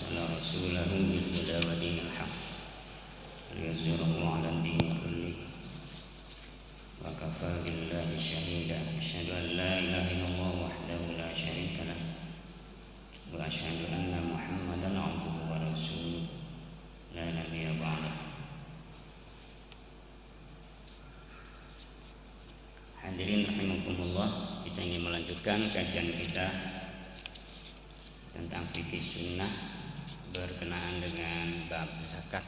أرسل رسوله بالهدى ودين الحق ليظهره على الدين كله وكفى بالله شهيدا أشهد أن لا إله إلا الله وحده لا شريك له وأشهد أن محمدا عبده ورسوله لا نبي بعده. Hadirin rahimakumullah, kita ingin melanjutkan kajian kita tentang fikih sunnah berkenaan dengan bab zakat.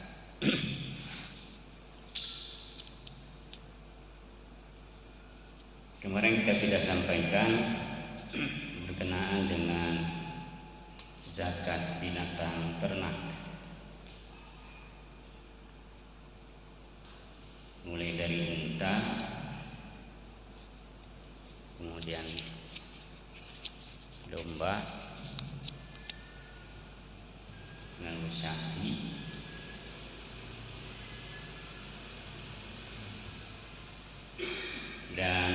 Kemarin kita sudah sampaikan berkenaan dengan zakat binatang ternak, mulai dari unta, kemudian domba, lalu sapi, dan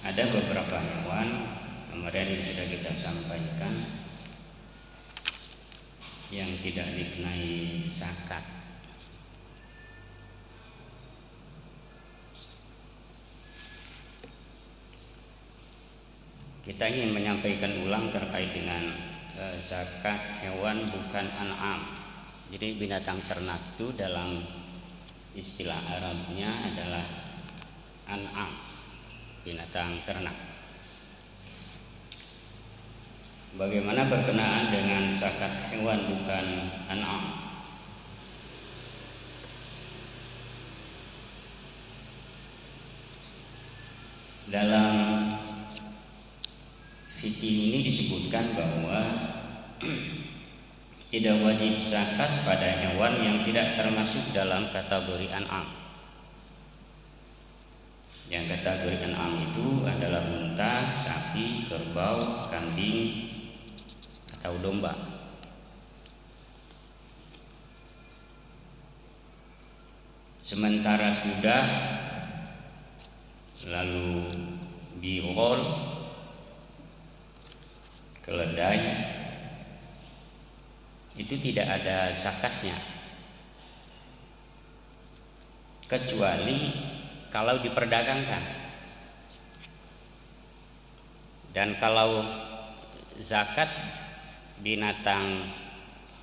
ada beberapa hewan kemarin yang sudah kita sampaikan yang tidak dikenai zakat. Kita ingin menyampaikan ulang terkait dengan zakat hewan bukan an'am. Jadi binatang ternak itu dalam istilah Arabnya adalah an'am, binatang ternak. Bagaimana berkenaan dengan zakat hewan bukan an'am? Dalam fikih ini disebutkan bahwa tidak wajib zakat pada hewan yang tidak termasuk dalam kategori an'am. Yang kategori an'am itu adalah unta, sapi, kerbau, kambing, atau domba. Sementara kuda, lalu birol, keledai, itu tidak ada zakatnya, kecuali kalau diperdagangkan. Dan kalau zakat binatang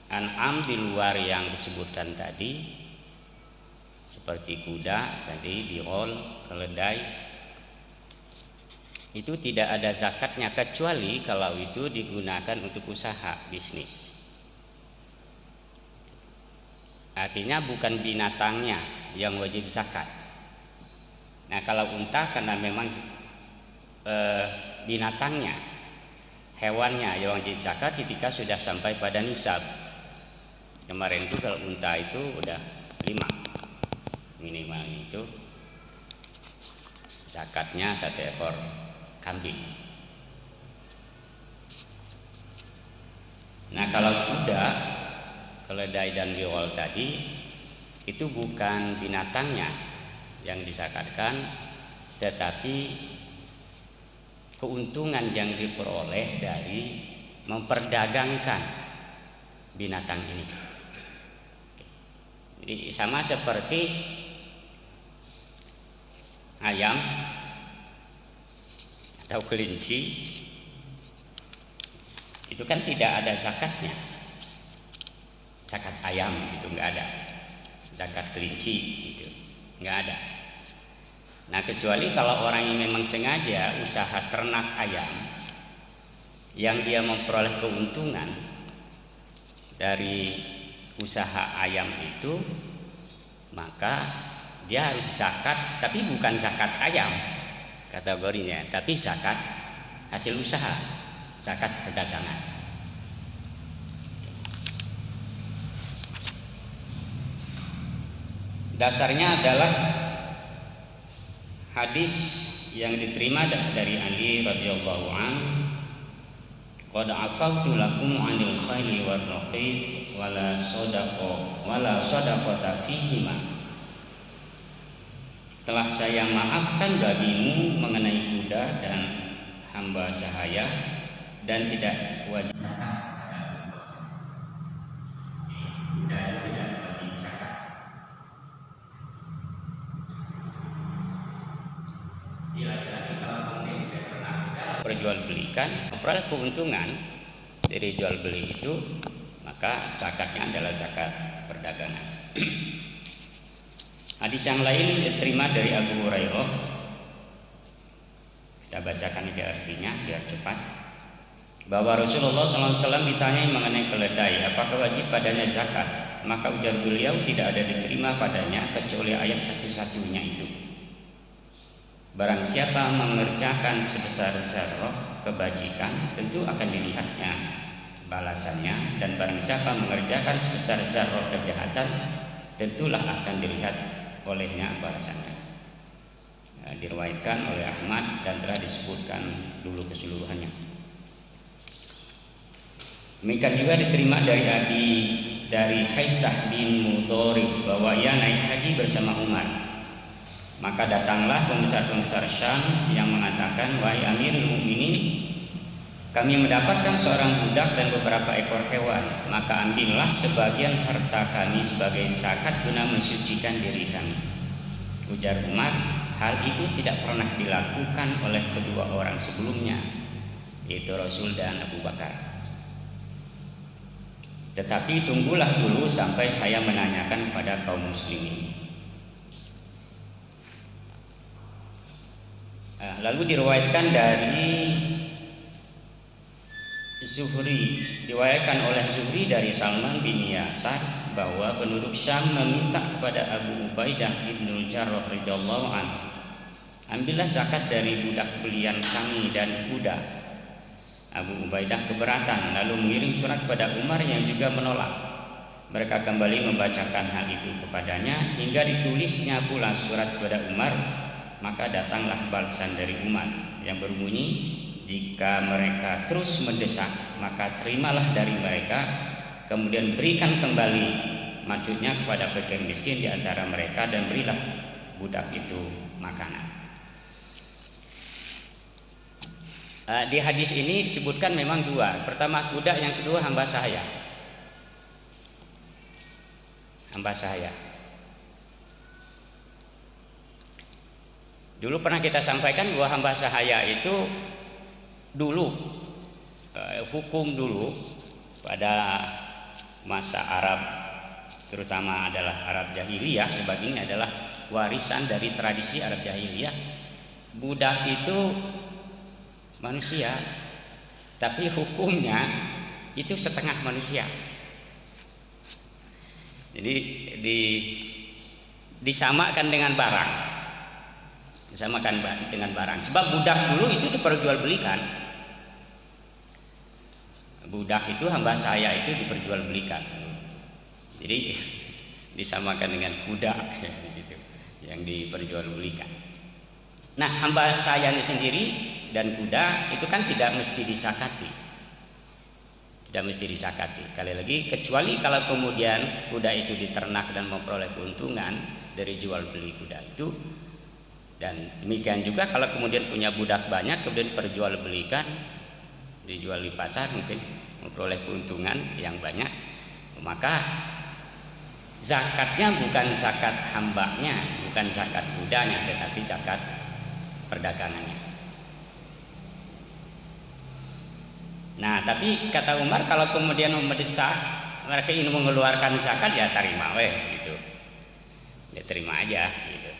an'am di luar yang disebutkan tadi, seperti kuda tadi, birol, keledai, itu tidak ada zakatnya kecuali kalau itu digunakan untuk usaha bisnis. Artinya bukan binatangnya yang wajib zakat. Nah, kalau unta karena memang binatangnya, hewannya yang wajib zakat ketika sudah sampai pada nisab. Kemarin itu kalau unta itu udah 5 minimal, itu zakatnya 1 ekor kambing. Nah, kalau kuda, keledai dan birol tadi itu bukan binatangnya yang dizakatkan, tetapi keuntungan yang diperoleh dari memperdagangkan binatang ini. Jadi sama seperti ayam atau kelinci, itu kan tidak ada zakatnya. Zakat ayam itu nggak ada, zakat kelinci itu nggak ada. Nah, kecuali kalau orang yang memang sengaja usaha ternak ayam, yang dia memperoleh keuntungan dari usaha ayam itu, maka dia harus zakat, tapi bukan zakat ayam kategorinya, tapi zakat hasil usaha, zakat perdagangan. Dasarnya adalah hadis yang diterima dari Ali radhiyallahu anhu, qad afawtu lakum 'anil khayli war raqiq wala sadaqata fihima. Telah saya maafkan bagimu mengenai kuda dan hamba sahaya dan tidak wajib zakat. Kuda itu tidak wajib zakat. Laki-laki kalau kemudian tidak pernah perjualbelikan, memperoleh keuntungan dari jual beli itu, maka zakatnya adalah zakat perdagangan. Hadis yang lain diterima dari Abu Hurairah. Kita bacakan aja artinya biar cepat. Bahwa Rasulullah SAW ditanyai mengenai keledai, apakah wajib padanya zakat? Maka ujar beliau, tidak ada diterima padanya kecuali ayat satu-satunya itu. Barang siapa mengerjakan sebesar zarrah kebajikan, tentu akan dilihatnya balasannya, dan barang siapa mengerjakan sebesar zarrah kejahatan, tentulah akan dilihat olehnya balasannya. Diriwayatkan oleh Ahmad dan telah disebutkan dulu keseluruhannya. Demikian juga diterima dari Haisah bin Mudharib bahwa ia naik haji bersama Umar. Maka datanglah pembesar-pembesar Syam yang mengatakan, wahai Amirul Mukminin, kami mendapatkan seorang budak dan beberapa ekor hewan, maka ambillah sebagian harta kami sebagai zakat guna mensucikan diri kami. Ujar Umar, hal itu tidak pernah dilakukan oleh kedua orang sebelumnya, yaitu Rasul dan Abu Bakar. Tetapi tunggulah dulu sampai saya menanyakan kepada kaum muslimin. Lalu diriwayatkan dari Zuhri, diriwayatkan oleh Zuhri dari Salman bin Yasar bahwa penduduk Syam meminta kepada Abu Ubaidah ibnul Jarrah radhiyallahu anhu, ambillah zakat dari budak belian kami dan kuda. Abu Ubaidah keberatan, lalu mengirim surat kepada Umar yang juga menolak. Mereka kembali membacakan hal itu kepadanya hingga ditulisnya pula surat kepada Umar. Maka datanglah balasan dari Umar yang berbunyi, jika mereka terus mendesak, maka terimalah dari mereka, kemudian berikan kembali, maksudnya kepada fakir miskin di antara mereka, dan berilah budak itu makanan. Di hadis ini disebutkan memang dua. Pertama kuda, yang kedua hamba sahaya. Hamba sahaya. Dulu pernah kita sampaikan bahwa hamba sahaya itu dulu hukum dulu pada masa Arab, terutama adalah Arab jahiliyah, sebagainya adalah warisan dari tradisi Arab jahiliyah. Budak itu manusia, tapi hukumnya itu setengah manusia. Jadi disamakan dengan barang, disamakan dengan barang. Sebab budak dulu itu diperjualbelikan. Budak itu hamba saya itu diperjualbelikan. Jadi disamakan dengan kuda gitu, yang diperjualbelikan. Nah, hamba saya sendiri dan kuda itu kan tidak mesti disakati. Tidak mesti disakati. Sekali lagi, kecuali kalau kemudian kuda itu diternak dan memperoleh keuntungan dari jual beli kuda itu. Dan demikian juga kalau kemudian punya budak banyak kemudian perjualbelikan, dijual di pasar, mungkin memperoleh keuntungan yang banyak, maka zakatnya bukan zakat hambanya, bukan zakat kudanya, tetapi zakat perdagangannya. Nah, tapi kata Umar, kalau kemudian mendesak, mereka ingin mengeluarkan zakat, ya terima gitu. Ya terima aja gitu.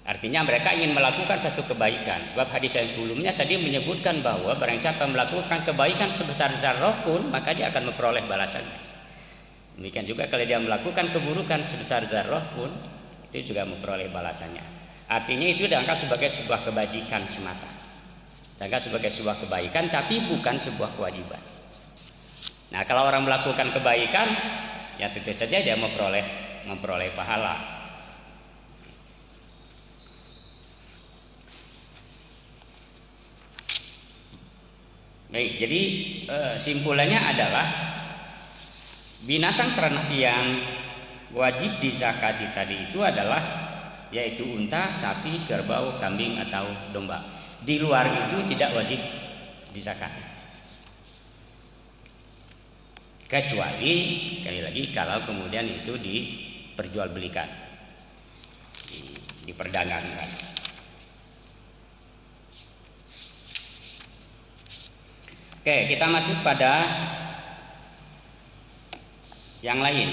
Artinya mereka ingin melakukan satu kebaikan. Sebab hadis yang sebelumnya tadi menyebutkan bahwa barang siapa melakukan kebaikan sebesar zarrah pun, maka dia akan memperoleh balasannya. Demikian juga kalau dia melakukan keburukan sebesar zarrah pun, itu juga memperoleh balasannya. Artinya itu dianggap sebagai sebuah kebajikan semata. Dianggap sebagai sebuah kebaikan, tapi bukan sebuah kewajiban. Nah, kalau orang melakukan kebaikan, ya tentu saja dia memperoleh pahala. Baik, jadi simpulannya adalah binatang ternak yang wajib dizakati tadi itu adalah yaitu unta, sapi, kerbau, kambing atau domba. Di luar itu tidak wajib dizakati. kecuali sekali lagi kalau kemudian itu diperjualbelikan, diperdagangkan. Oke, kita masuk pada yang lain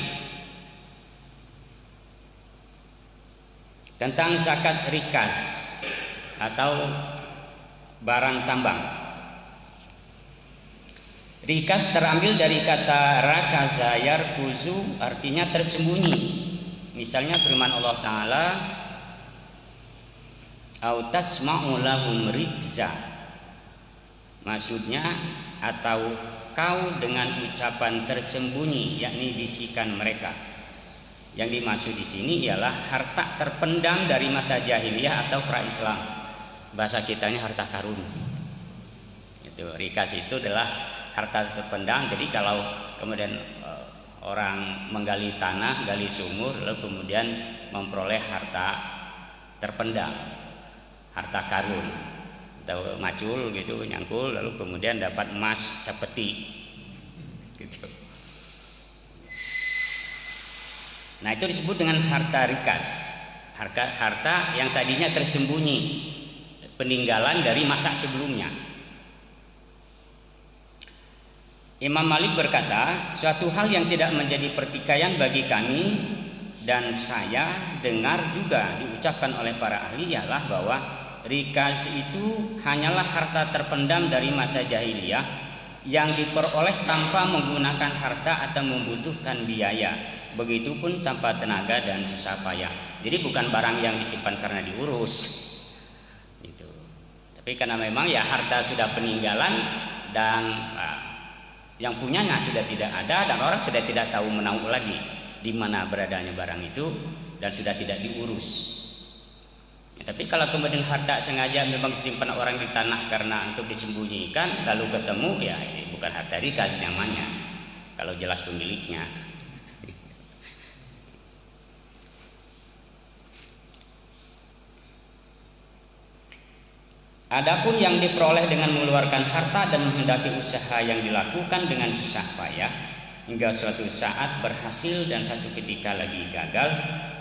tentang zakat rikas atau barang tambang. Rikas terambil dari kata rakaza yarkuzu, artinya tersembunyi. Misalnya firman Allah Ta'ala, au tasma'u lahum rikza, maksudnya atau kau dengan ucapan tersembunyi, yakni bisikan mereka. Yang dimaksud di sini ialah harta terpendam dari masa jahiliyah atau pra-Islam. Bahasa kitanya harta karun. Itu rikas itu adalah harta terpendam. Jadi kalau kemudian orang menggali tanah, gali sumur, lalu kemudian memperoleh harta terpendam, harta karun atau macul gitu, nyangkul, lalu kemudian dapat emas sepeti gitu. Nah, itu disebut dengan harta rikas, harta yang tadinya tersembunyi, peninggalan dari masa sebelumnya. Imam Malik berkata, suatu hal yang tidak menjadi pertikaian bagi kami dan saya dengar juga diucapkan oleh para ahli ialah bahwa rikas itu hanyalah harta terpendam dari masa jahiliyah yang diperoleh tanpa menggunakan harta atau membutuhkan biaya, begitupun tanpa tenaga dan susah payah. Jadi bukan barang yang disimpan karena diurus gitu. Tapi karena memang ya harta sudah peninggalan dan yang punyanya sudah tidak ada dan orang sudah tidak tahu menahu lagi di mana beradanya barang itu dan sudah tidak diurus. Ya, tapi kalau kemudian harta sengaja memang disimpan orang di tanah karena untuk disembunyikan, lalu ketemu, ya ini bukan harta rikas namanya kalau jelas pemiliknya. Adapun yang diperoleh dengan mengeluarkan harta dan menghendaki usaha yang dilakukan dengan susah payah hingga suatu saat berhasil dan satu ketika lagi gagal,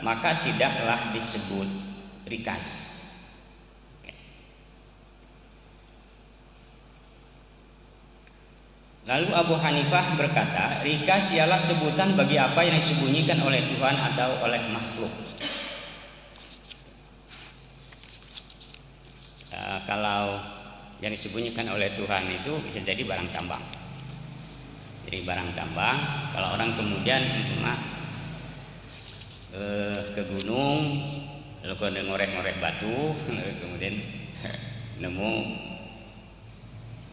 maka tidaklah disebut rikas. Lalu Abu Hanifah berkata, rikas ialah sebutan bagi apa yang disembunyikan oleh Tuhan atau oleh makhluk. Kalau yang disembunyikan oleh Tuhan itu bisa jadi barang tambang. Jadi barang tambang, kalau orang kemudian ke gunung, lalu kemudian ngorek-ngorek batu, lalu kemudian nemu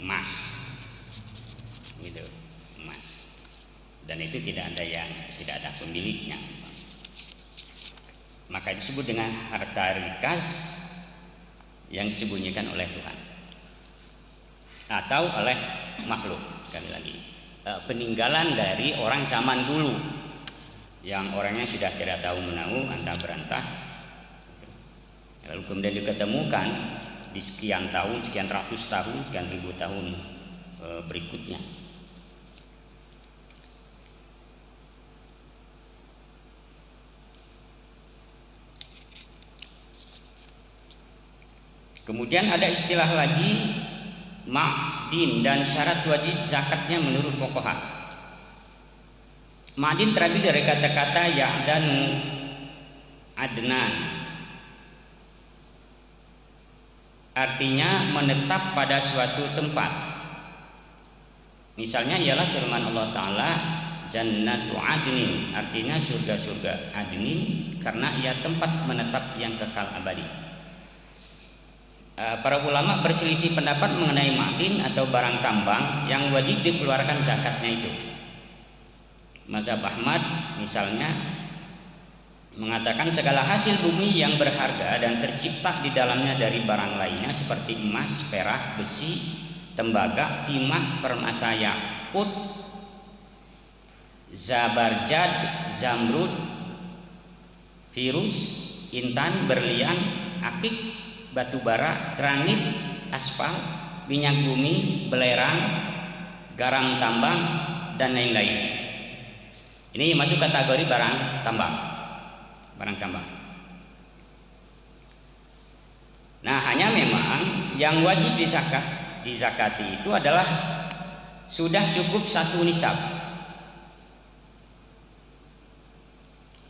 emas, gitu, emas. Dan itu tidak ada pemiliknya. Maka disebut dengan harta rikas yang disembunyikan oleh Tuhan atau oleh makhluk. Sekali lagi, peninggalan dari orang zaman dulu yang orangnya sudah tidak tahu menahu, antah berantah, lalu kemudian diketemukan di sekian tahun, sekian ratus tahun, sekian ribu tahun berikutnya. Kemudian ada istilah lagi ma'din dan syarat wajib zakatnya menurut fuqaha. Ma'din terambil dari kata-kata ya'danu adnan, artinya menetap pada suatu tempat. Misalnya ialah firman Allah Ta'ala jannatu adnin, artinya surga-surga adnin karena ia tempat menetap yang kekal abadi. Para ulama berselisih pendapat mengenai ma'din atau barang tambang yang wajib dikeluarkan zakatnya itu. Mazhab Ahmad misalnya mengatakan segala hasil bumi yang berharga dan tercipta di dalamnya dari barang lainnya seperti emas, perak, besi, tembaga, timah, permata yakut, zabarjad, zamrud, virus, intan, berlian, akik, batu bara, granit, aspal, minyak bumi, belerang, garam tambang, dan lain-lain. Ini masuk kategori barang tambang. Barang tambang. Nah, hanya memang yang wajib dizakati itu adalah sudah cukup 1 nisab.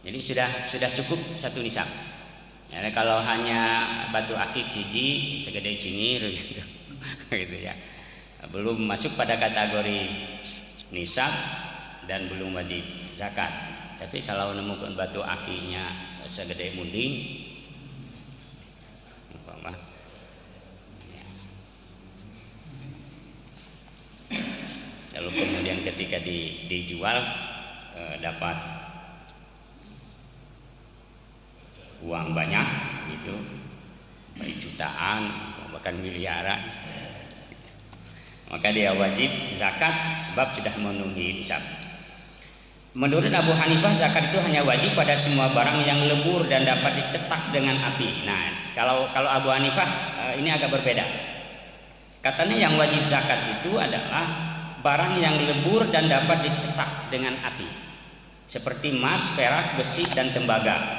Jadi sudah cukup 1 nisab. Ya, kalau hanya batu akik hiji segede cingir gitu ya, belum masuk pada kategori nisab dan belum wajib zakat. Tapi kalau nemukan batu akiknya segede munding, ya. Lalu kemudian ketika dijual dapat uang banyak gitu, baik jutaan bahkan miliaran, maka dia wajib zakat sebab sudah memenuhi nisab. Menurut Abu Hanifah, zakat itu hanya wajib pada semua barang yang lebur dan dapat dicetak dengan api. Nah, kalau Abu Hanifah ini agak berbeda. Katanya yang wajib zakat itu adalah barang yang lebur dan dapat dicetak dengan api, seperti emas, perak, besi, dan tembaga.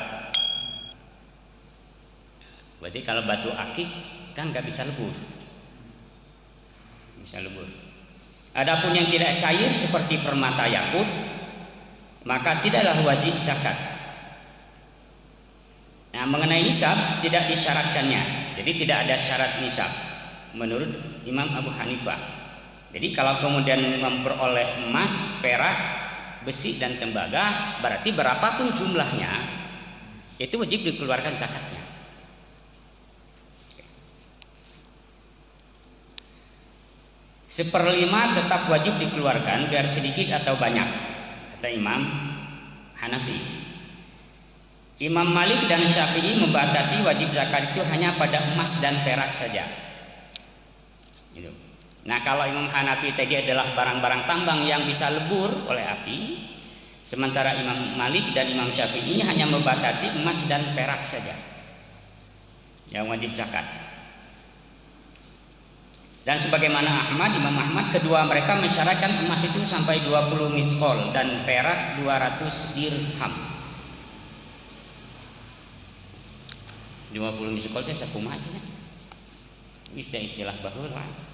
Berarti kalau batu akik kan nggak bisa lebur. Bisa lebur. Adapun yang tidak cair seperti permata yakut, maka tidaklah wajib zakat. Nah, mengenai nisab tidak disyaratkannya. Jadi tidak ada syarat nisab menurut Imam Abu Hanifah. Jadi kalau kemudian memperoleh emas, perak, besi, dan tembaga, berarti berapapun jumlahnya itu wajib dikeluarkan zakatnya. 1/5 tetap wajib dikeluarkan biar sedikit atau banyak, kata Imam Hanafi. Imam Malik dan Syafi'i membatasi wajib zakat itu hanya pada emas dan perak saja. Gitu. Nah, kalau Imam Hanafi tadi adalah barang-barang tambang yang bisa lebur oleh api, sementara Imam Malik dan Imam Syafi'i hanya membatasi emas dan perak saja yang wajib zakat. Dan sebagaimana Imam Ahmad, kedua mereka mensyaratkan emas itu sampai 20 miskol dan perak 200 dirham. 20 miskol itu sakumaha sih? Istilah baheula.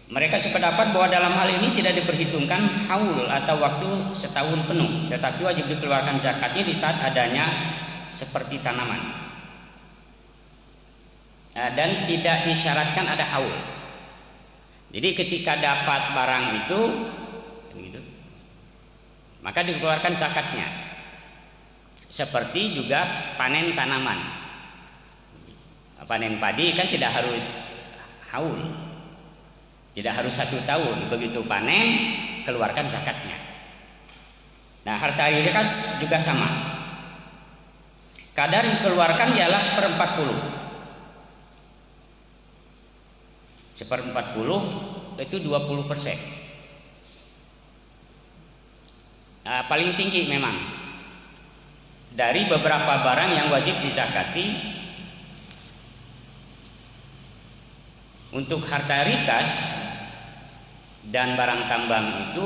Mereka sependapat bahwa dalam hal ini tidak diperhitungkan haul atau waktu setahun penuh, tetapi wajib dikeluarkan zakatnya di saat adanya seperti tanaman. Dan tidak disyaratkan ada haul. Jadi ketika dapat barang itu, maka dikeluarkan zakatnya. Seperti juga panen tanaman. Panen padi kan tidak harus haul. Tidak harus 1 tahun, begitu panen keluarkan zakatnya. Nah, harta rikas juga sama. Kadar yang dikeluarkan ialah 1/40. 1/40 itu 20%. Paling tinggi memang dari beberapa barang yang wajib dizakati. Untuk harta rikas dan barang tambang itu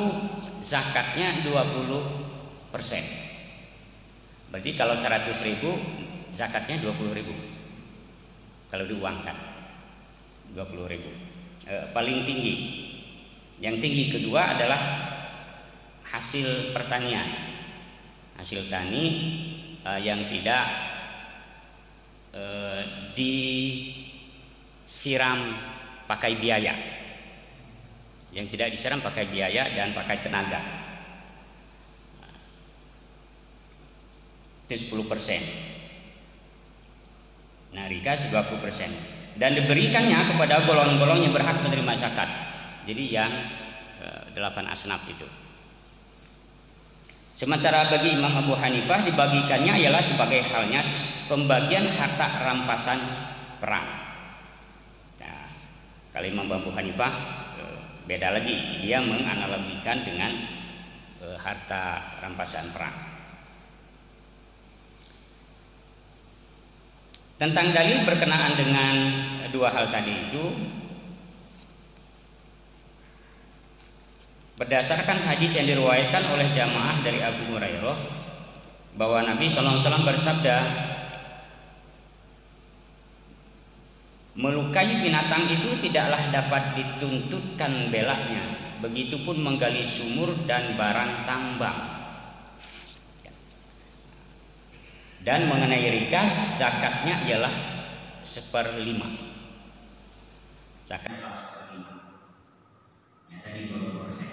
zakatnya 20%. Berarti kalau 100.000 zakatnya 20.000. Kalau diuangkan 20.000. Paling tinggi. Yang tinggi kedua adalah hasil pertanian. Hasil tani yang tidak disiram pakai biaya, yang tidak disiram pakai biaya dan pakai tenaga, itu 10%. Nah, rikas 20%, dan diberikannya kepada golongan-golongan yang berhak menerima zakat. Jadi yang 8 asnaf itu. Sementara bagi Imam Abu Hanifah dibagikannya ialah sebagai halnya pembagian harta rampasan perang. Kalau Imam Abu Hanifah beda lagi, dia menganalogikan dengan harta rampasan perang. Tentang dalil berkenaan dengan dua hal tadi itu, berdasarkan hadis yang diriwayatkan oleh jamaah dari Abu Hurairah bahwa Nabi SAW bersabda, melukai binatang itu tidaklah dapat dituntutkan belanya, begitupun menggali sumur dan barang tambang. Dan mengenai rikas, zakatnya ialah 1/5. Zakatnya 1/5. Ya, tadi 20%.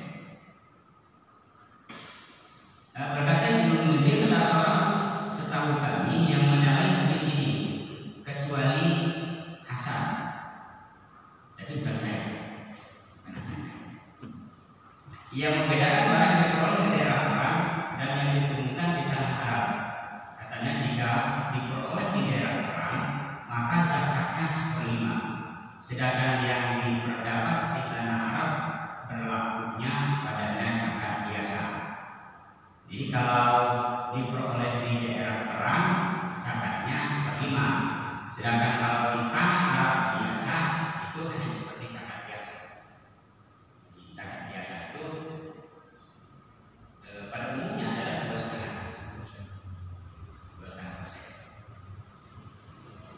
Berkata Ibnu Munzir, tak seorang setahu kami yang menyalahi hadis ini kecuali Hasan. Tapi bukan saya. Yang membedakan barang yang diperoleh di daerah perang dan yang ditemukan di tanah Arab. Katanya jika diperoleh di daerah perang, maka zakatnya 1/5. Sedangkan yang diperdapat di tanah Arab berlakunya padanya zakat biasa. Jadi kalau diperoleh di daerah perang, zakatnya 1/5. Sedangkan kalau di tanah Arab biasa, itu hanya seperti zakat biasa. Jadi zakat biasa itu pada umumnya adalah 2,5%.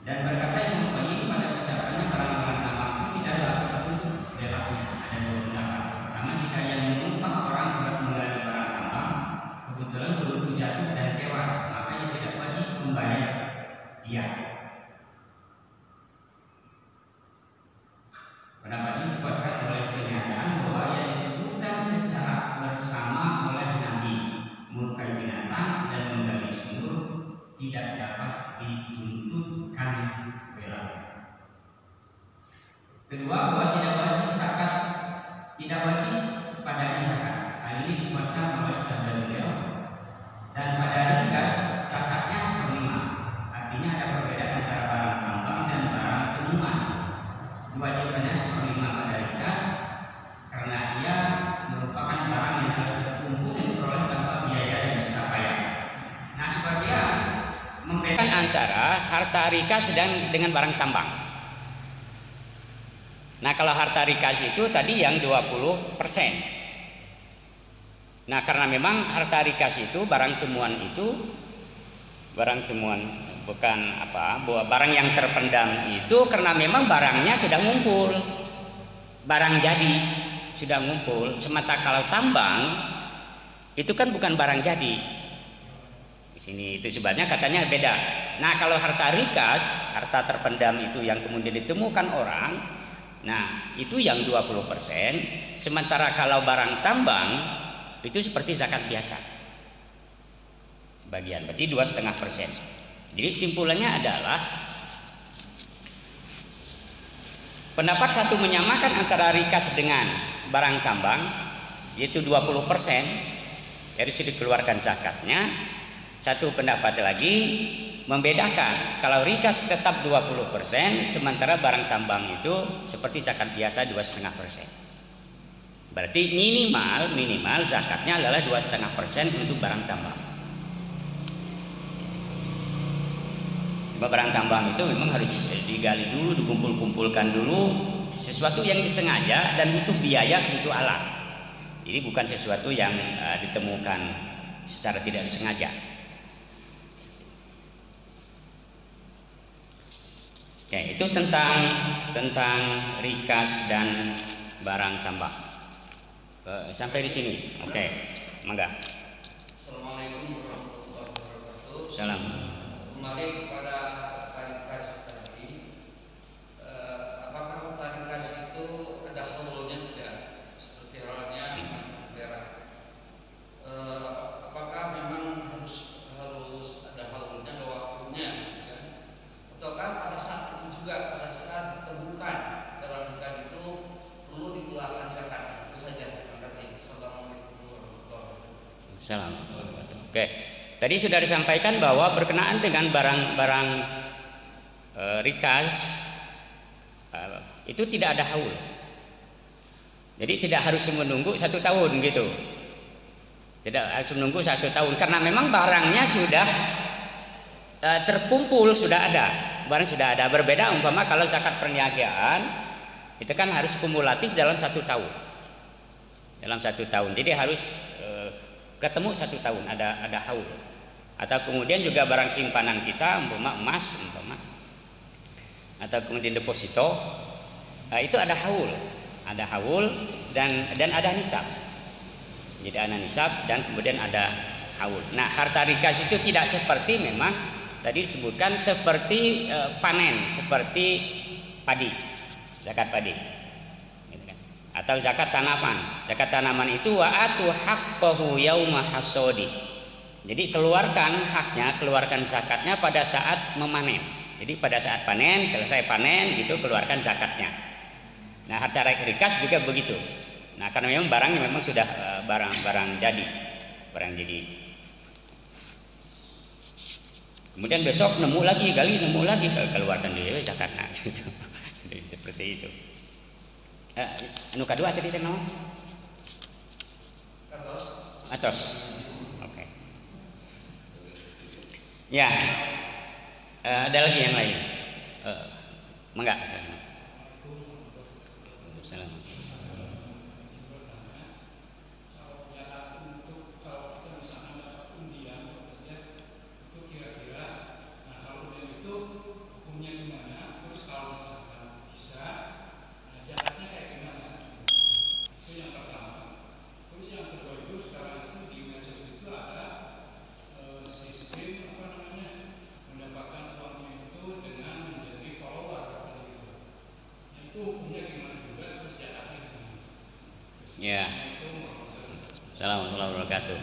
Dan berkata yang mempunyai pada ucapannya barang-barang tambang itu tidak dapat tertutup belakangnya. Ada dua pendapat. Pertama, jika yang menumpang orang berat menggali barang tambang kebetulan beruntung jatuh dan tewas, maka ia tidak wajib membayar dia. Pendapat ini dikuatkan oleh kenyataan bahwa ia disebutkan secara bersama oleh Nabi, melukai binatang dan menggali sumur tidak dapat dituntutkan belanya. Kedua, bahwa tidak wajib zakat, tidak wajib padanya zakat. Hal ini dikuatkan oleh sabda beliau, dan pada rikas zakatnya 1/5. Artinya ada perbedaan antara barang tambang dan barang temuan. Kewajibannya 1/5 pada rikas karena ia merupakan barang yang telah terkumpul dan diperoleh tanpa biaya dan susah payah. Nah, sebagian membedakan antara harta rikas dengan barang tambang. Nah, kalau harta rikas itu tadi yang 20%. Nah, karena memang harta rikas itu barang temuan bukan barang yang terpendam itu karena memang barangnya sudah ngumpul, barang jadi sudah ngumpul. Sementara kalau tambang itu kan bukan barang jadi. Di sini itu sebabnya katanya beda. Nah, kalau harta rikas, harta terpendam itu yang kemudian ditemukan orang, nah itu yang 20%. Sementara kalau barang tambang itu seperti zakat biasa. Sebagian, berarti 2,5%. Jadi simpulannya adalah pendapat satu menyamakan antara rikas dengan barang tambang, yaitu 20%, harus dikeluarkan zakatnya. Satu pendapat lagi membedakan, kalau rikas tetap 20%, sementara barang tambang itu seperti zakat biasa 2,5%. Berarti minimal zakatnya adalah 2,5% untuk barang tambang. Barang tambang itu memang harus digali dulu, dikumpul-kumpulkan dulu, sesuatu yang disengaja dan butuh biaya, butuh alat. Jadi bukan sesuatu yang ditemukan secara tidak disengaja. Oke, itu tentang rikas dan barang tambang. Sampai di sini. Oke, mangga. Assalamualaikum warahmatullahi wabarakatuh. Salam. Kembali kepada rikas tadi, apakah rikas itu ada haulnya tidak? Seperti halnya perak. Apakah memang harus ada haulnya, ada waktunya, kan? Ataukah pada saat itu juga, pada saat ditemukan dalam rikas itu perlu dikeluarkan zakat? Itu saja. Terima kasih. Assalamualaikum warahmatullahi wabarakatuh. Salam. Oke. Tadi sudah disampaikan bahwa berkenaan dengan barang-barang rikas itu tidak ada haul. Jadi tidak harus menunggu 1 tahun gitu. Tidak harus menunggu 1 tahun karena memang barangnya sudah terkumpul, sudah ada. barang sudah ada. Berbeda umpama kalau zakat perniagaan itu kan harus kumulatif dalam 1 tahun. Dalam 1 tahun. Jadi harus ketemu 1 tahun ada haul. Atau kemudian juga barang simpanan kita umpama emas umpama atau kemudian deposito itu ada haul dan ada nisab. Jadi ada nisab dan kemudian ada haul. Nah, harta rikas itu tidak seperti memang tadi disebutkan seperti panen, seperti padi, zakat padi, gitu kan. Atau zakat tanaman. Zakat tanaman itu wa'atu haqqahu yauma hasodi. Jadi keluarkan haknya, keluarkan zakatnya pada saat memanen. Jadi pada saat panen, selesai panen itu keluarkan zakatnya. Nah, harta rikas juga begitu. Nah, karena memang barangnya memang sudah barang jadi. Kemudian besok nemu lagi, keluarkan dulu zakat. Nah, gitu. Seperti itu. Anu kedua tadi teh naon? Atos. Oke. Ya. Ada lagi yang lain. Mangga. Assalamualaikum. Ya, Assalamualaikum warahmatullahi wabarakatuh.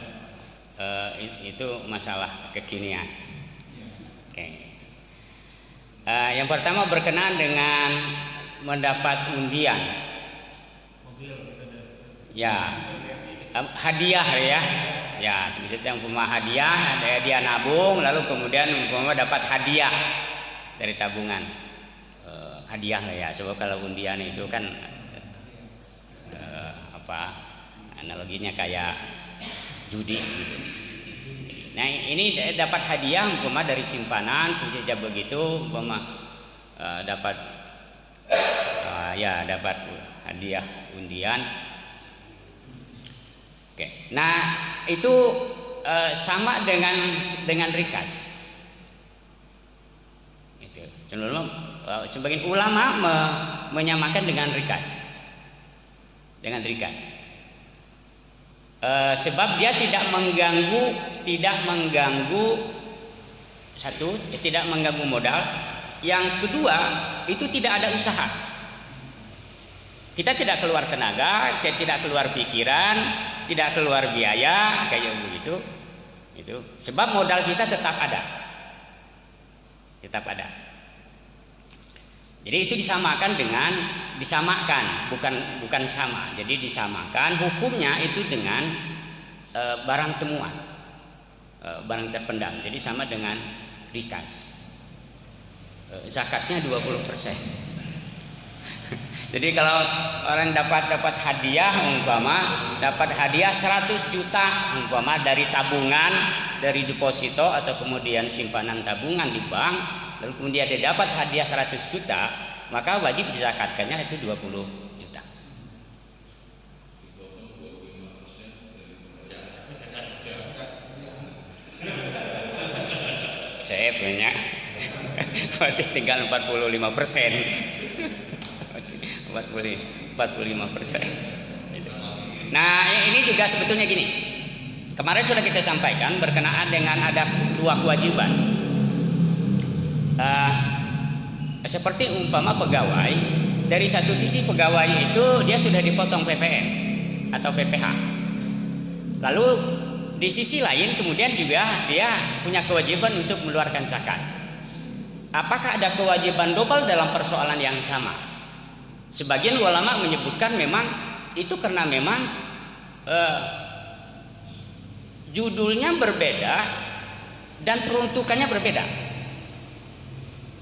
Itu masalah kekinian. Oke. Yang pertama berkenaan dengan mendapat undian. Ya, hadiah ya. Ya, misalnya umpama hadiah, ada hadiah nabung, lalu kemudian umpama dapat hadiah dari tabungan. Hadiah lah ya. Sebab kalau undian itu kan analoginya kayak judi gitu. Nah, ini dapat hadiah umpama dari simpanan saja begitu umpama dapat dapat hadiah undian. Oke. Nah, itu sama dengan rikas. Itu cenderung sebagian ulama menyamakan dengan rikas. Sebab dia tidak mengganggu satu, tidak mengganggu modal. Yang kedua, itu tidak ada usaha. Kita tidak keluar tenaga, kita tidak keluar pikiran, tidak keluar biaya kayak begitu. Itu sebab modal kita tetap ada. Jadi itu disamakan, bukan sama. Jadi disamakan hukumnya itu dengan barang temuan, barang terpendam. Jadi sama dengan rikas. Zakatnya 20%. Jadi kalau orang dapat hadiah umpama dapat hadiah 100 juta umpama dari tabungan, dari deposito atau kemudian simpanan tabungan di bank, lalu kemudian dia dapat hadiah 100 juta, maka wajib dizakatkannya itu 20 juta. Saya punya berarti tinggal 45%. 45%. Nah, ini juga sebetulnya gini. Kemarin sudah kita sampaikan berkenaan dengan ada 2 kewajiban. Seperti umpama pegawai, dari satu sisi pegawai itu dia sudah dipotong PPN atau PPH. Lalu di sisi lain kemudian juga dia punya kewajiban untuk mengeluarkan zakat. Apakah ada kewajiban double dalam persoalan yang sama? Sebagian ulama menyebutkan memang itu karena memang judulnya berbeda dan peruntukannya berbeda.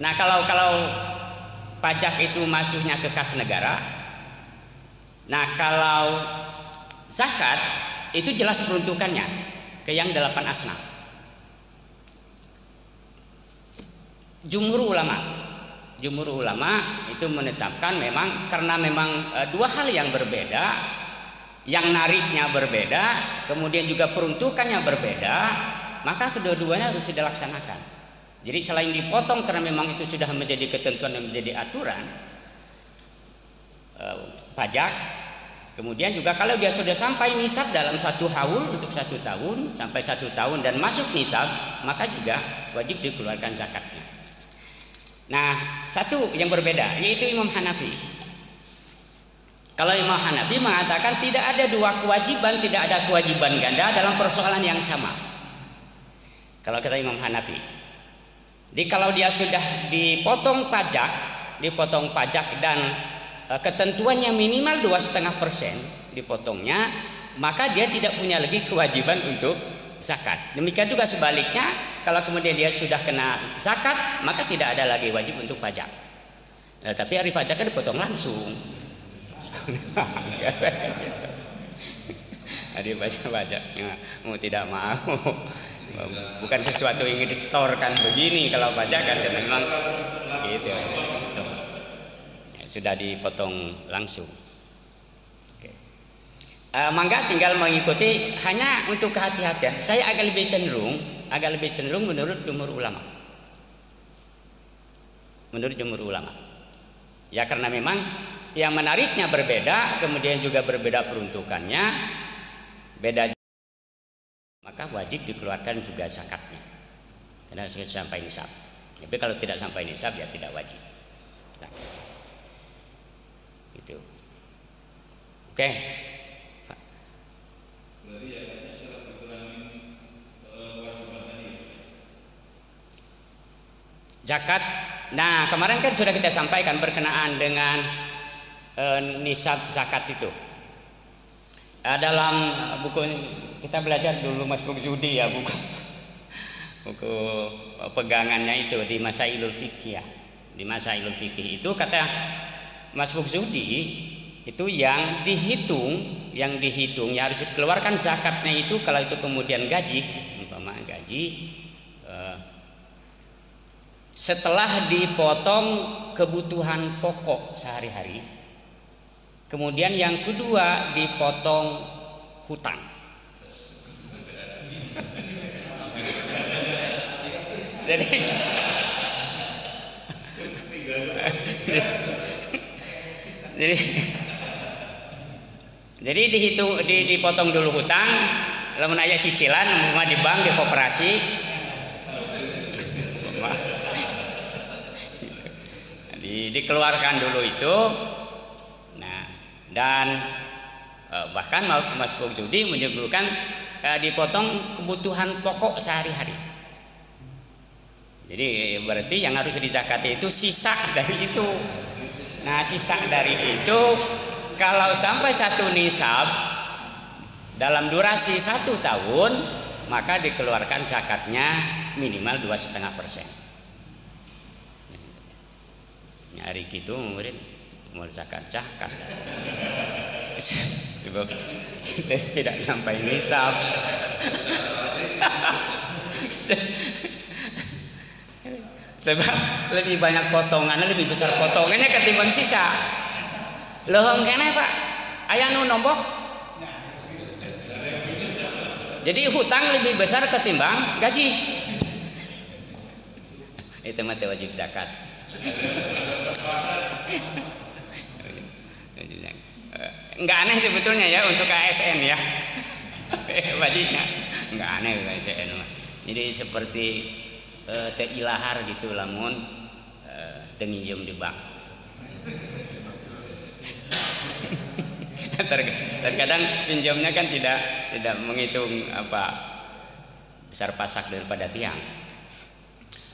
Nah, kalau pajak itu masuknya ke kas negara, nah kalau zakat itu jelas peruntukannya ke yang 8 asnaf. Jumhur ulama jumhur ulama itu menetapkan memang karena memang dua hal yang berbeda, yang nariknya berbeda, kemudian juga peruntukannya berbeda, maka kedua-duanya harus dilaksanakan. Jadi selain dipotong karena memang itu sudah menjadi ketentuan dan menjadi aturan pajak, kemudian juga kalau dia sudah sampai nisab dalam 1 haul untuk 1 tahun sampai 1 tahun dan masuk nisab, maka juga wajib dikeluarkan zakatnya. Nah, satu yang berbeda yaitu Imam Hanafi. Kalau Imam Hanafi mengatakan tidak ada dua kewajiban, tidak ada kewajiban ganda dalam persoalan yang sama. Kalau kata Imam Hanafi, jadi kalau dia sudah dipotong pajak dan ketentuannya minimal 2,5% dipotongnya, maka dia tidak punya lagi kewajiban untuk zakat. Demikian juga sebaliknya, kalau kemudian dia sudah kena zakat, maka tidak ada lagi wajib untuk pajak. Nah, tapi hari pajaknya dipotong langsung. Ada pajaknya mau tidak mau, bukan sesuatu yang distorkan begini. Kalau pajak kan memang gitu. Sudah dipotong langsung. Mangga tinggal mengikuti, hanya untuk kehati-hatian. Saya agak lebih cenderung menurut jumhur ulama. Ya karena memang yang menariknya berbeda, kemudian juga berbeda peruntukannya, beda, maka wajib dikeluarkan juga zakatnya. Karena sudah sampai nisab. Tapi kalau tidak sampai nisab ya tidak wajib. Itu. Oke. Berarti ya setelah dikurangi kewajiban tadi. Zakat. Nah, kemarin kan sudah kita sampaikan berkenaan dengan nisab zakat itu. Dalam buku kita belajar dulu Mas Bukzudi ya, buku pegangannya itu di Masailul Fiqh ya. Di Masailul Fiqh itu kata Mas Bukzudi itu yang dihitung yang harus dikeluarkan zakatnya itu kalau itu kemudian gaji, umpama gaji setelah dipotong kebutuhan pokok sehari-hari, kemudian yang kedua dipotong hutang. Jadi dihitung, dipotong dulu hutang, lalu aja cicilan, di bank, di koperasi, dikeluarkan dulu itu. Nah, dan bahkan Mas Bukzudi menyebutkan dipotong kebutuhan pokok sehari-hari. Jadi berarti yang harus dizakati itu sisa dari itu. Nah, sisa dari itu kalau sampai 1 nisab dalam durasi 1 tahun, maka dikeluarkan zakatnya minimal 2,5%. Nyari gitu murid mau zakat zakat sebab tidak sampai nisab. Sebab lebih banyak potongannya, lebih besar potongannya ketimbang sisa. Lohong kene Pak, aya nu nombok. Jadi hutang lebih besar ketimbang gaji. Itu mah wajib zakat. Enggak aneh sebetulnya ya untuk ASN ya. Wajibnya enggak aneh ASN mah. Jadi seperti teh ilahar gitu lamun teu nginjem di bank. Terkadang pinjamnya kan tidak menghitung besar pasak daripada tiang.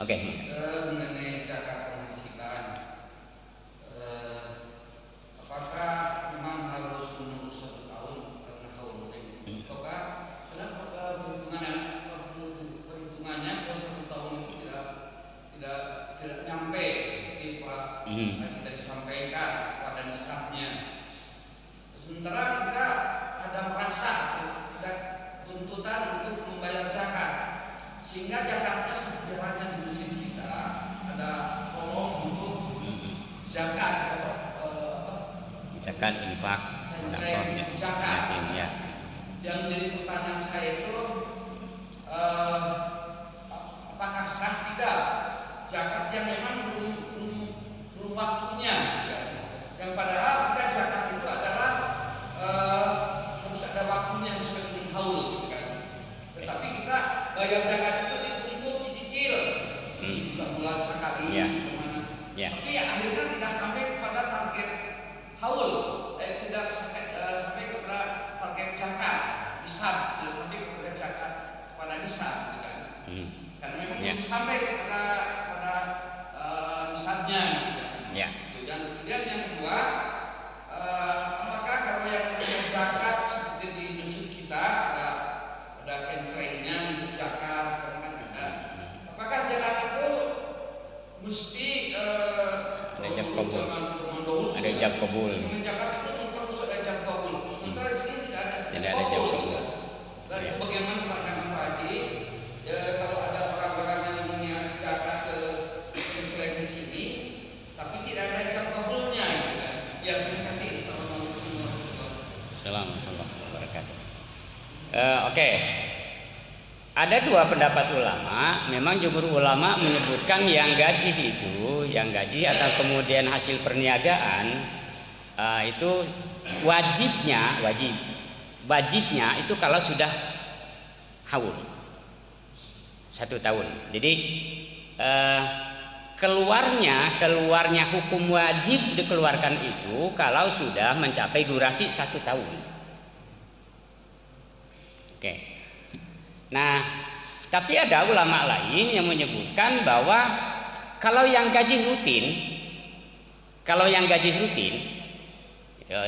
Oke. Mengenai zakat penghasilan, apakah memang harus menunggu 1 tahun karena haulnya? Ataukah perhitungannya kalau 1 tahun itu tidak nyampe seperti Pak tadi disampaikan pada nisabnya. Sementara kita ada merasa ada tuntutan untuk membayar zakat, sehingga zakatnya sebenarnya di musim kita ada tolong untuk zakat, infak, sedekah, yatim ya. Yang jadi pertanyaan saya itu apakah sah tidak zakat yang memang belum waktunya ya? Yang padahal kita zakat itu adalah harus ada waktunya seperti haul kan? Tetapi kita bayar zakat itu dituntut dicicil sebulan sekali kemana. Tapi akhirnya tidak sampai kepada target haul, tidak sampai kepada target zakat nisab, tidak sampai kepada zakat pada nisab gitu kan? Karena memang belum sampai kepada nisabnya gitu kan? Dan kemudian yang kedua, apakah kalau yang namanya zakat seperti di masjid kita ada kencrengnya untuk zakat, sekarang kan ada. Apakah zakat itu mesti ada ijab kabul? Ada ijab kabul. Zakat itu harus ada ijab kabul. Sementara di sini tidak ada ijab kabul. Dan itu bagaimana pandangan Pak Haji? Kalau ada orang-orang yang punya zakat kencreng di sini, tapi tidak ada ijab kabulnya, gitu kan? Ya, terima kasih. Assalamualaikum warahmatullahi wabarakatuh. Oke. Ada dua pendapat ulama. Memang jumhur ulama menyebutkan yang gaji atau kemudian hasil perniagaan itu wajibnya itu kalau sudah haul 1 tahun. Jadi keluarnya hukum wajib dikeluarkan itu kalau sudah mencapai durasi 1 tahun. Oke. Nah, tapi ada ulama lain yang menyebutkan bahwa kalau yang gaji rutin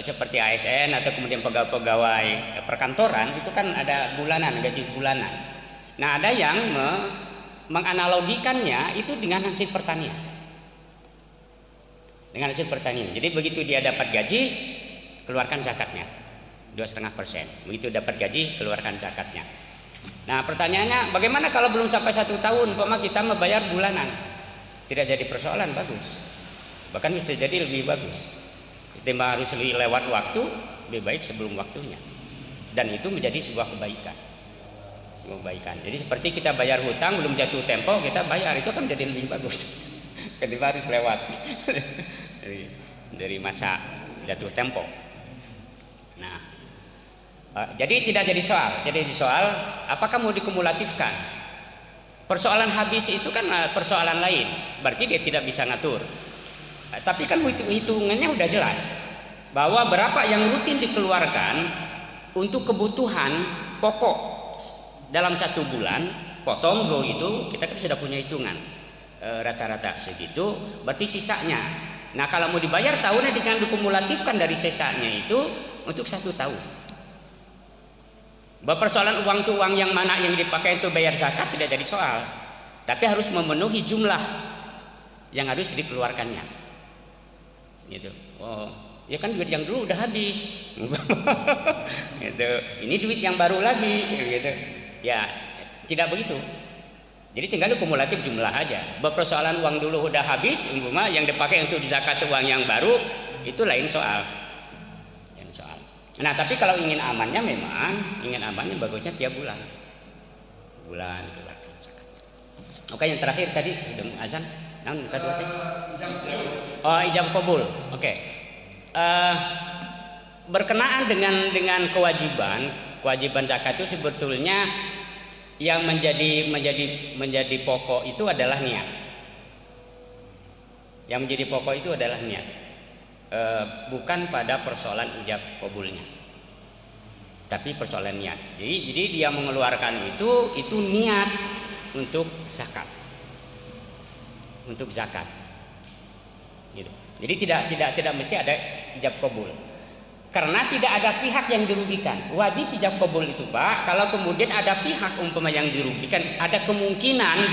seperti ASN atau kemudian pegawai perkantoran itu kan ada gaji bulanan. Nah, ada yang menganalogikannya itu dengan hasil pertanian. Jadi begitu dia dapat gaji, keluarkan zakatnya 2,5%. Begitu dapat gaji, keluarkan zakatnya. Nah, pertanyaannya, bagaimana kalau belum sampai 1 tahun, kita membayar bulanan? Tidak jadi persoalan, bagus. Bahkan bisa jadi lebih bagus. Ketimbang harus lewat waktu, lebih baik sebelum waktunya. Dan itu menjadi sebuah kebaikan. Jadi seperti kita bayar hutang belum jatuh tempo, kita bayar, itu kan jadi lebih bagus. Ketimbang harus lewat dari masa jatuh tempo. Nah, jadi tidak jadi soal. Apakah mau dikumulatifkan? Persoalan habis itu kan persoalan lain. Berarti dia tidak bisa ngatur. Tapi kan hitungannya udah jelas bahwa berapa yang rutin dikeluarkan untuk kebutuhan pokok dalam 1 bulan, potong bro itu kita kan sudah punya hitungan rata-rata segitu. Berarti sisanya. Nah, kalau mau dibayar tahunnya dengan dikumulatifkan dari sisanya itu untuk 1 tahun. Bahwa persoalan uang itu uang yang mana yang dipakai untuk bayar zakat tidak jadi soal, tapi harus memenuhi jumlah yang harus dikeluarkannya. Gitu. Oh, ya kan duit yang dulu udah habis. Gitu. Ini duit yang baru lagi. Gitu. Ya, tidak begitu. Jadi tinggal kumulatif jumlah aja. Bahwa persoalan uang dulu udah habis, yang dipakai untuk zakat uang yang baru itu lain soal. Nah, tapi kalau ingin amannya bagusnya tiap bulan keluarkan zakat. Oke, yang terakhir tadi udah azan. Kedua tadi. Ijab kabul. Oke. Berkenaan dengan kewajiban zakat itu sebetulnya yang menjadi pokok itu adalah niat. Yang menjadi pokok itu adalah niat. Bukan pada persoalan ijab kabulnya, tapi persoalan niat. Jadi dia mengeluarkan itu niat untuk zakat, gitu. Jadi tidak mesti ada ijab kabul, karena tidak ada pihak yang dirugikan. Wajib ijab kabul itu Pak, kalau kemudian ada pihak yang dirugikan, ada kemungkinan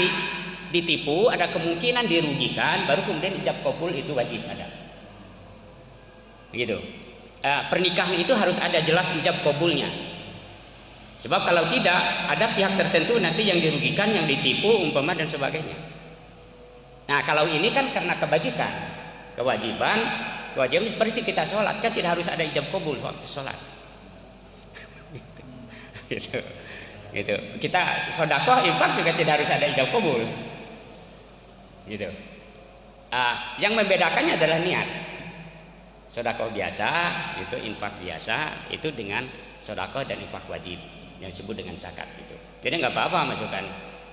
ditipu, ada kemungkinan dirugikan, baru kemudian ijab kabul itu wajib ada. Gitu. Pernikahan itu harus ada jelas ijab kabulnya. Sebab kalau tidak, ada pihak tertentu nanti yang dirugikan, yang ditipu dan sebagainya. Nah, kalau ini kan karena kewajiban kewajiban seperti kita sholat kan tidak harus ada ijab kabul waktu sholat. Gitu. Gitu. Kita sedekah infak juga tidak harus ada ijab kabul. Gitu. Yang membedakannya adalah niat. Sedekah biasa itu infak biasa itu dengan sedekah dan infak wajib yang disebut dengan zakat gitu. Jadi nggak apa-apa masukkan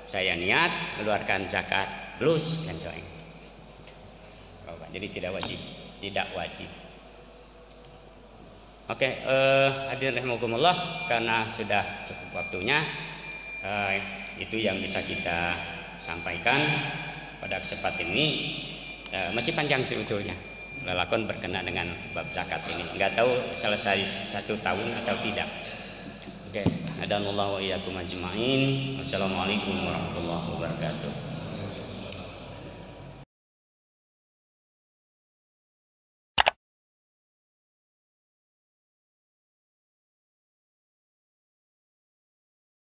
saya niat keluarkan zakat plus kan coy. Jadi tidak wajib. Oke, hadirin rahimakumullah, karena sudah cukup waktunya, itu yang bisa kita sampaikan pada kesempatan ini. Masih panjang sebetulnya lelakon berkenaan dengan bab zakat ini. Nggak tahu selesai 1 tahun atau tidak. Oke, hadanallahu wa iyyakum ajma'in. Wassalamualaikum warahmatullahi wabarakatuh.